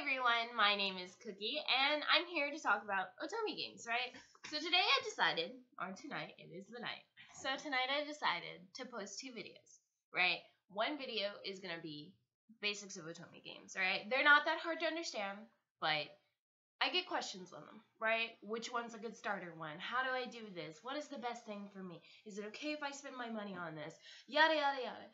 everyone, my name is Cookie, and I'm here to talk about Otome games, right? So today I decided, or tonight, it is the night, so tonight I decided to post two videos, right? One video is going to be basics of Otome games, right? They're not that hard to understand, but I get questions on them, right? Which one's a good starter one? How do I do this? What is the best thing for me? Is it okay if I spend my money on this? Yada, yada, yada.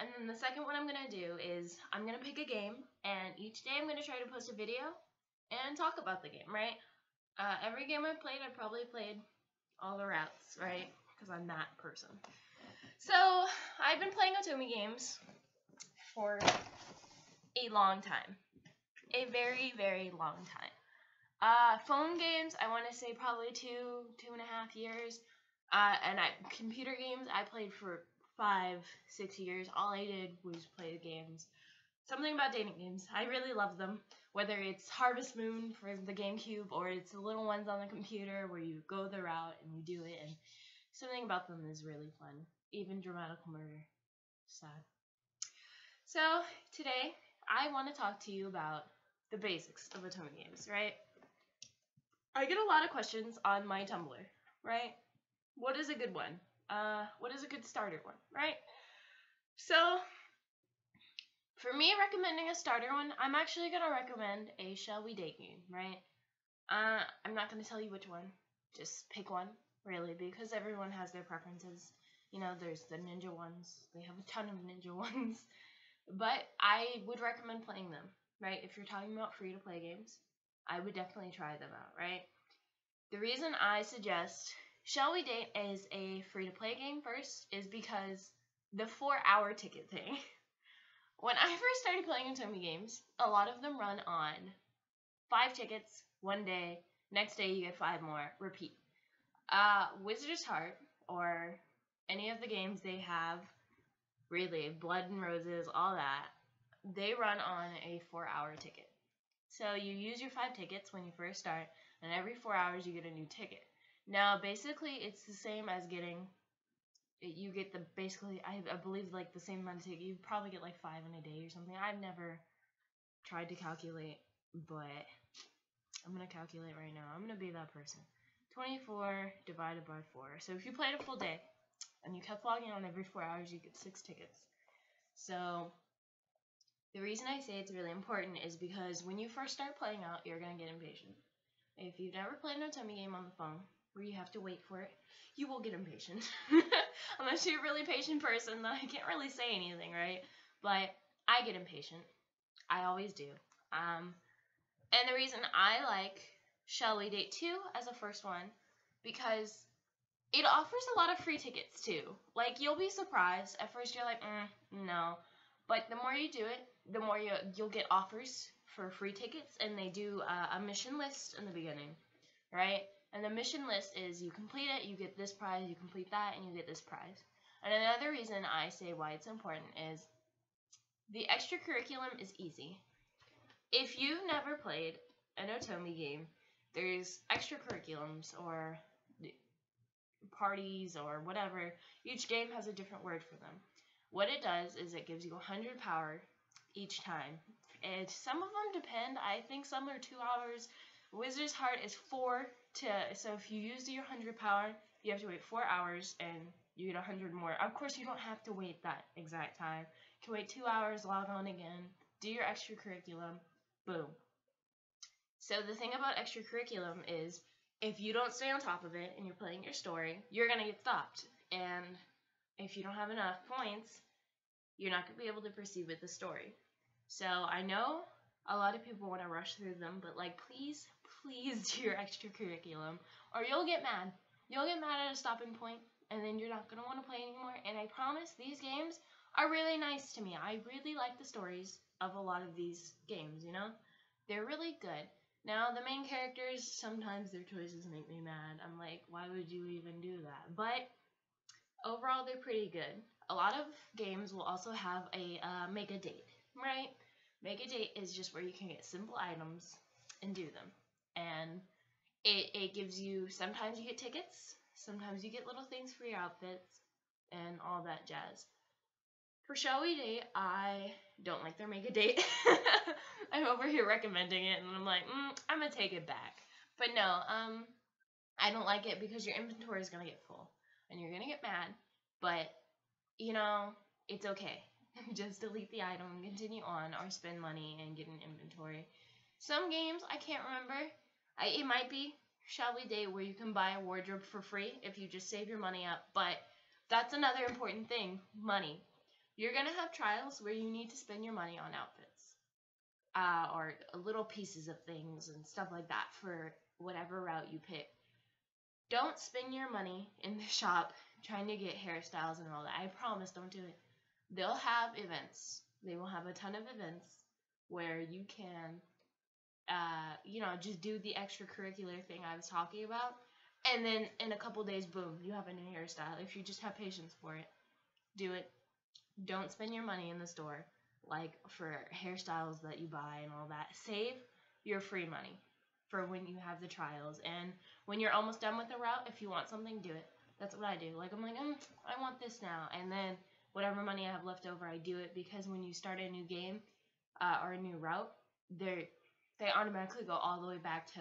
And then the second one I'm going to do is I'm going to pick a game, and each day I'm going to try to post a video and talk about the game, right? Every game I've played, I've probably played all the routes, right? Because I'm that person. So, I've been playing Otome games for a long time. A very, very long time. Phone games, I want to say probably 2.5 years. And computer games, I played for 5-6 years. All I did was play the games. Something about dating games. I really love them. Whether it's Harvest Moon for the GameCube or it's the little ones on the computer where you go the route and you do it. And something about them is really fun. Even Dramatical Murder. Sad. So, today, I want to talk to you about the basics of Otome games, right? I get a lot of questions on my Tumblr, right? What is a good one? What is a good starter one, right? So, for me recommending a starter one, I'm actually going to recommend a Shall We Date game, right? I'm not going to tell you which one. Just pick one, really, because everyone has their preferences. You know, there's the ninja ones. They have a ton of ninja ones. But I would recommend playing them, right? If you're talking about free-to-play games, I would definitely try them out, right? The reason I suggest Shall We Date is a free-to-play game first is because the 4-hour ticket thing. When I first started playing Otome games, a lot of them run on 5 tickets, 1 day, next day you get 5 more, repeat. Wizard's Heart, or any of the games they have, really, Blood and Roses, all that, they run on a 4-hour ticket. So you use your 5 tickets when you first start, and every 4 hours you get a new ticket. Now, basically, it's the same as you get basically, I believe, like, the same amount of tickets. You probably get, like, 5 in a day or something. I've never tried to calculate, but I'm going to calculate right now. I'm going to be that person. 24 divided by 4. So if you played a full day, and you kept logging on every 4 hours, you get 6 tickets. So the reason I say it's really important is because when you first start playing out, you're going to get impatient. If you've never played an Otome game on the phone, where you have to wait for it, you will get impatient. Unless you're a really patient person, then I can't really say anything, right? But I get impatient. I always do. And the reason I like Shall We Date 2 as a first one, because it offers a lot of free tickets too. Like, you'll be surprised. At first you're like, no. But the more you do it, the more you'll get offers for free tickets, and they do a mission list in the beginning, right? And the mission list is you complete it, you get this prize, you complete that, and you get this prize. And another reason I say why it's important is the extra curriculum is easy. If you've never played an Otome game, there's extra curriculums or parties or whatever. Each game has a different word for them. What it does is it gives you 100 power each time. And some of them depend. I think some are 2 hours. Wizard's Heart is 4 so if you use your 100 power, you have to wait 4 hours and you get 100 more. Of course, you don't have to wait that exact time. You can wait 2 hours, log on again, do your extra curriculum, boom. So the thing about extra curriculum is if you don't stay on top of it and you're playing your story, you're going to get stopped. And if you don't have enough points, you're not going to be able to proceed with the story. So I know a lot of people want to rush through them, but, like, please do your extra curriculum, or you'll get mad. You'll get mad at a stopping point, and then you're not going to want to play anymore. And I promise these games are really nice to me. I really like the stories of a lot of these games, you know? They're really good. Now, the main characters, sometimes their choices make me mad. I'm like, why would you even do that? But overall, they're pretty good. A lot of games will also have a make a date, right? Make a date is just where you can get simple items and do them. And it gives you, sometimes you get tickets, sometimes you get little things for your outfits, and all that jazz. For Shall We Date, I don't like their make a date. I over here recommending it, and I'm like, I'm gonna take it back. But no, I don't like it because your inventory is gonna get full, and you're gonna get mad. But you know, it's okay. Just delete the item, continue on, or spend money and get an inventory. Some games I can't remember. It might be Shall We Date where you can buy a wardrobe for free if you just save your money up. But that's another important thing, money. You're gonna have trials where you need to spend your money on outfits, or little pieces of things and stuff like that for whatever route you pick. Don't spend your money in the shop trying to get hairstyles and all that. I promise, don't do it. They'll have events. They will have a ton of events where you can, just do the extracurricular thing I was talking about. And then in a couple days, boom, you have a new hairstyle. If you just have patience for it, do it. Don't spend your money in the store, like for hairstyles that you buy and all that. Save your free money for when you have the trials. And when you're almost done with the route, if you want something, do it. That's what I do. Like, I'm like, I want this now. And then whatever money I have left over, I do it, because when you start a new game or a new route, they automatically go all the way back to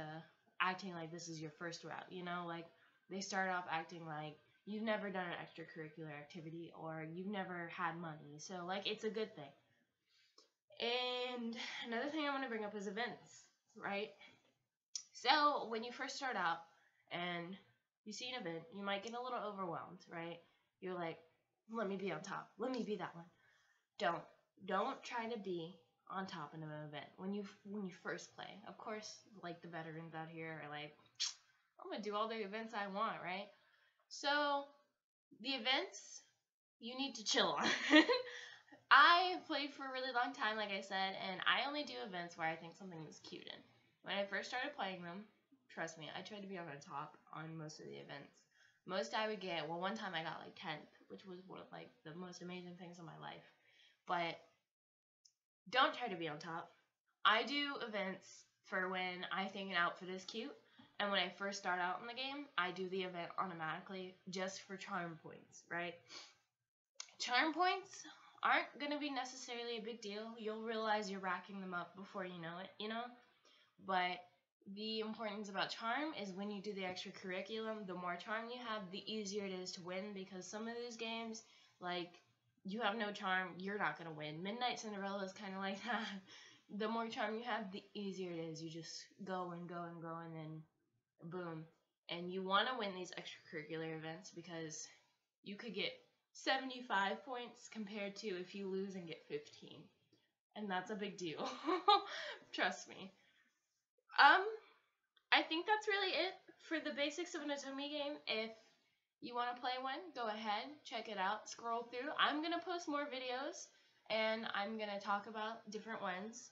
acting like this is your first route. You know, like they start off acting like you've never done an extracurricular activity or you've never had money. So, like, it's a good thing. And another thing I want to bring up is events, right? So when you first start out and you see an event, you might get a little overwhelmed, right? You're like, let me be on top. Let me be that one. Don't try to be on top in an event when you first play. Of course, like the veterans out here are like, I'm gonna do all the events I want, right? So the events you need to chill on. I played for a really long time, like I said, and I only do events where I think something is cute in. When I first started playing them, trust me, I tried to be on the top on most of the events. Most I would get, one time I got like 10th, which was one of like the most amazing things in my life. But don't try to be on top. I do events for when I think an outfit is cute, and when I first start out in the game, I do the event automatically just for charm points, right? Charm points aren't going to be necessarily a big deal. You'll realize you're racking them up before you know it, you know? But the importance about charm is when you do the extra curriculum, the more charm you have, the easier it is to win, because some of these games, like, you have no charm, you're not going to win. Midnight Cinderella is kind of like that. The more charm you have, the easier it is. You just go and go and go, and then boom. And you want to win these extracurricular events because you could get 75 points compared to if you lose and get 15. And that's a big deal. Trust me. I think that's really it for the basics of an Otome game. If you want to play one, go ahead, check it out, scroll through. I'm going to post more videos, and I'm going to talk about different ones.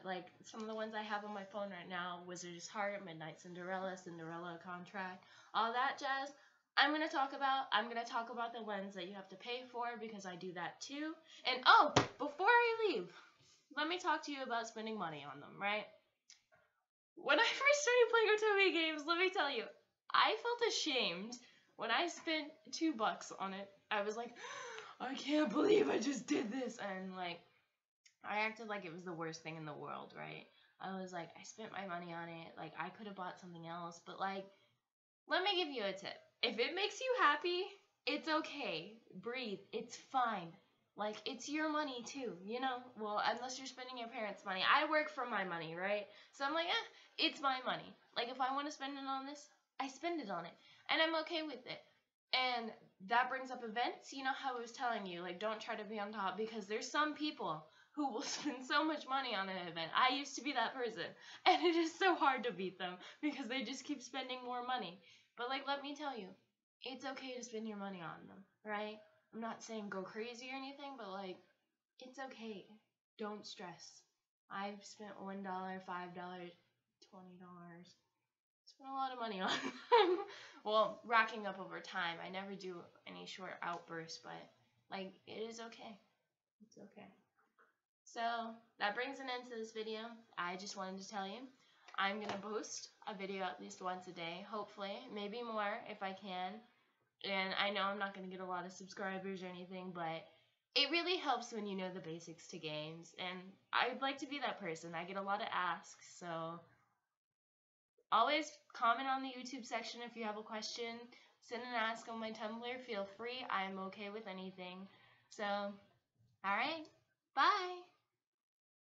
Like some of the ones I have on my phone right now, Wizard's Heart, Midnight Cinderella, Cinderella Contract, all that jazz. I'm going to talk about the ones that you have to pay for, because I do that too. And before I leave, let me talk to you about spending money on them, right? When I first started playing Otome games, let me tell you, I felt ashamed when I spent $2 on it. I was like, I can't believe I just did this. And like, I acted like it was the worst thing in the world, right? I was like, I spent my money on it. Like, I could have bought something else. But like, let me give you a tip. If it makes you happy, it's okay. Breathe. It's fine. Like, it's your money too, you know? Well, unless you're spending your parents' money. I work for my money, right? So I'm like, it's my money. Like, if I want to spend it on this, I spend it on it. And I'm okay with it. And that brings up events. You know how I was telling you, like, don't try to be on top, because there's some people who will spend so much money on an event. I used to be that person. And it is so hard to beat them because they just keep spending more money. But, like, let me tell you, it's okay to spend your money on them, right? I'm not saying go crazy or anything, but, like, it's okay. Don't stress. I've spent $1, $5, $20. Spent a lot of money on them. Well, racking up over time. I never do any short outbursts, but, like, it is okay. It's okay. So, that brings an end to this video. I just wanted to tell you, I'm going to post a video at least once a day, hopefully. Maybe more if I can. And I know I'm not going to get a lot of subscribers or anything, but it really helps when you know the basics to games, and I'd like to be that person. I get a lot of asks, so always comment on the YouTube section if you have a question. Send an ask on my Tumblr. Feel free. I'm okay with anything. So, alright. Bye.